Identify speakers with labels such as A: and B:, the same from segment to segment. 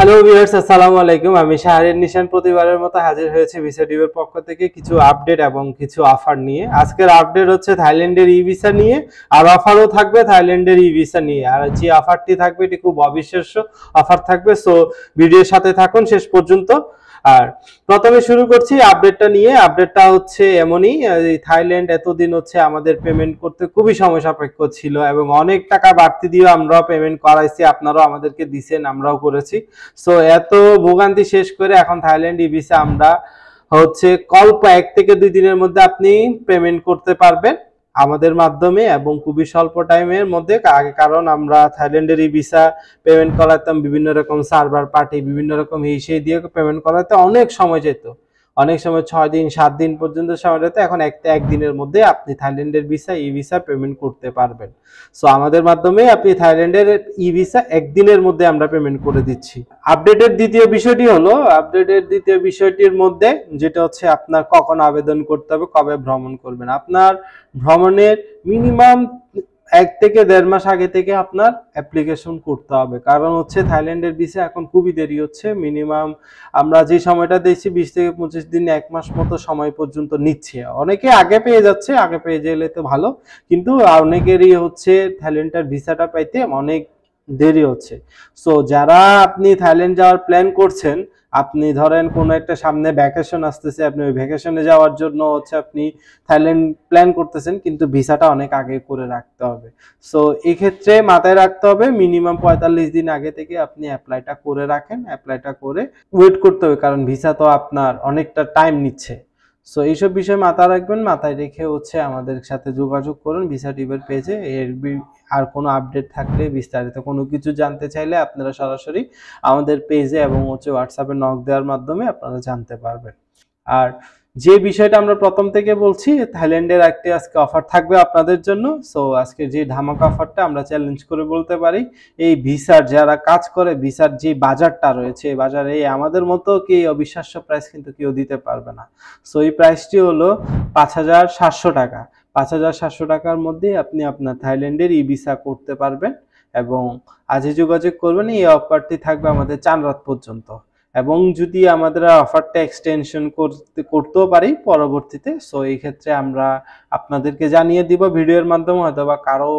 A: Hello viewers, আসসালামু আলাইকুম। আমি শাহরিয়ার নিশান প্রতিবারের মতো হাজির হয়েছি ভিসা ডিবের পক্ষ থেকে কিছু আপডেট এবং কিছু অফার নিয়ে। আজকের আপডেট হচ্ছে থাইল্যান্ডের ই ভিসা নিয়ে, আর অফারও থাকবে থাইল্যান্ডের ই ভিসা নিয়ে। আর যে অফারটি থাকবে এটি খুব অবিশ্বাস্য অফার থাকবে, সো ভিডিওর সাথে থাকুন শেষ পর্যন্ত। আর প্রথমে শুরু করছি আপডেটটা নিয়ে। আপডেটটা হচ্ছে এমনই, থাইল্যান্ড এতদিন হচ্ছে আমাদের পেমেন্ট করতে খুবই সময় সাপেক্ষ ছিল এবং অনেক টাকা বাড়তি দিয়ে আমরাও পেমেন্ট করাইছি, আপনারাও আমাদেরকে দিছেন, আমরাও করেছি। সো এত ভোগান্তি শেষ করে এখন থাইল্যান্ড ই ভিসা আমরা হচ্ছে অল্প 1 থেকে 2 দিনের মধ্যে আপনি পেমেন্ট করতে পারবেন আমাদের মাধ্যমে এবং খুবই স্বল্প টাইমের মধ্যে। আগে কারণ আমরা থাইল্যান্ডের ই ভিসা পেমেন্ট করাতাম বিভিন্ন রকম সার্ভার পার্টি, বিভিন্ন রকম এই সেই দিয়ে পেমেন্ট করাতে অনেক সময় যেত, অনেক সময় 6 দিন 7 দিন পর্যন্ত সময় যেত। এখন এক দিনের মধ্যে আপনি থাইল্যান্ডের ভিসা ই ভিসা পেমেন্ট করতে পারবেন। সো আমাদের মাধ্যমে আপনি থাইল্যান্ডের ই ভিসা একদিনের মধ্যে আমরা পেমেন্ট করে দিচ্ছি। আপডেটের দ্বিতীয় বিষয়টি হলো, আপডেটের দ্বিতীয় বিষয়টির মধ্যে যেটা হচ্ছে আপনার কখন আবেদন করতে হবে, কবে ভ্রমণ করবেন। আপনার ভ্রমণের মিনিমাম 1 থেকে 1.5 মাস আগে থেকে আপনার অ্যাপ্লিকেশন করতে হবে, কারণ হচ্ছে থাইল্যান্ডের ভিসা এখন খুবই দেরি হচ্ছে। মিনিমাম আমরা যে সময়টা দিচ্ছি 20 থেকে 25 দিন, 1 মাস মতো সময় পর্যন্ত নিচ্ছে। অনেকে আগে পেয়ে যাচ্ছে, আগে পেয়ে গেলে তো ভালো, কিন্তু অনেকেরই হচ্ছে থাইল্যান্ডের ভিসাটা পাইতে অনেক দেরি হচ্ছে। সো যারা আপনি থাইল্যান্ড যাওয়ার প্ল্যান করছেন, আপনি ধরেন কোনো একটা সামনে ভ্যাকেশন আসতেছে, আপনি ওই ভ্যাকেশনে যাওয়ার জন্য হচ্ছে আপনি থাইল্যান্ড প্ল্যান করতেছেন, কিন্তু ভিসাটা অনেক আগে করে রাখতে হবে। সো এই ক্ষেত্রে মাথায় রাখতে হবে মিনিমাম 45 দিন আগে থেকে আপনি অ্যাপ্লাইটা করে রাখেন, অ্যাপ্লাইটা করে ওয়েট করতে হবে, কারণ ভিসা তো আপনার অনেকটা টাইম নিচ্ছে। সো এইসব বিষয় মাথায় রাখবেন, মাথায় রেখে হচ্ছে আমাদের সাথে যোগাযোগ করুন ভিসা টিপের পেজে। আর কোনো আপডেট থাকলে, বিস্তারিত কোনো কিছু জানতে চাইলে আপনারা সরাসরি আমাদের পেজে এবং হচ্ছে হোয়াটসঅ্যাপে নক দেওয়ার মাধ্যমে আপনারা জানতে পারবেন। আর যে বিষয়টা আমরা প্রথম থেকে বলছি, থাইল্যান্ডের একটি আজকে অফার থাকবে আপনাদের জন্য। সো আজকে যে ধামাকা অফারটা আমরা চ্যালেঞ্জ করে বলতে পারি, এই ভিসার যারা কাজ করে, ভিসার যে বাজারটা রয়েছে, বাজারে আমাদের মতো কি অবিশ্বাস্য প্রাইস কিন্তু কেউ দিতে পারবে না। সো এই প্রাইসটি হলো 5,700 টাকা। 5,700 টাকার মধ্যে আপনি আপনার থাইল্যান্ডের ই ভিসা করতে পারবেন এবং আজই যোগাযোগ করবেন। এই অফারটি থাকবে আমাদের 4 রাত পর্যন্ত, এবং যদি আমাদের অফারটা এক্সটেনশন করতেও পারি পরবর্তীতে। সো এই ক্ষেত্রে আমরা আপনাদেরকে জানিয়ে দিব ভিডিওর মাধ্যমে, হয়তো বা কারো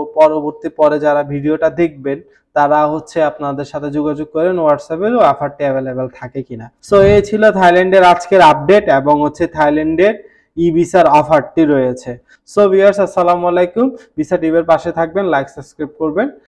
A: পরে যারা ভিডিওটা দেখবেন তারা হচ্ছে আপনাদের সাথে যোগাযোগ করেন হোয়াটসঅ্যাপে অফারটি অ্যাভেলেবেল থাকে কিনা। সো এই ছিল থাইল্যান্ডের আজকের আপডেট এবং হচ্ছে থাইল্যান্ডের ই ভিসার অফারটি রয়েছে। সো ভিউয়ার্স, আসসালামু আলাইকুম। ভিসা টিভির পাশে থাকবেন, লাইক সাবস্ক্রাইব করবেন।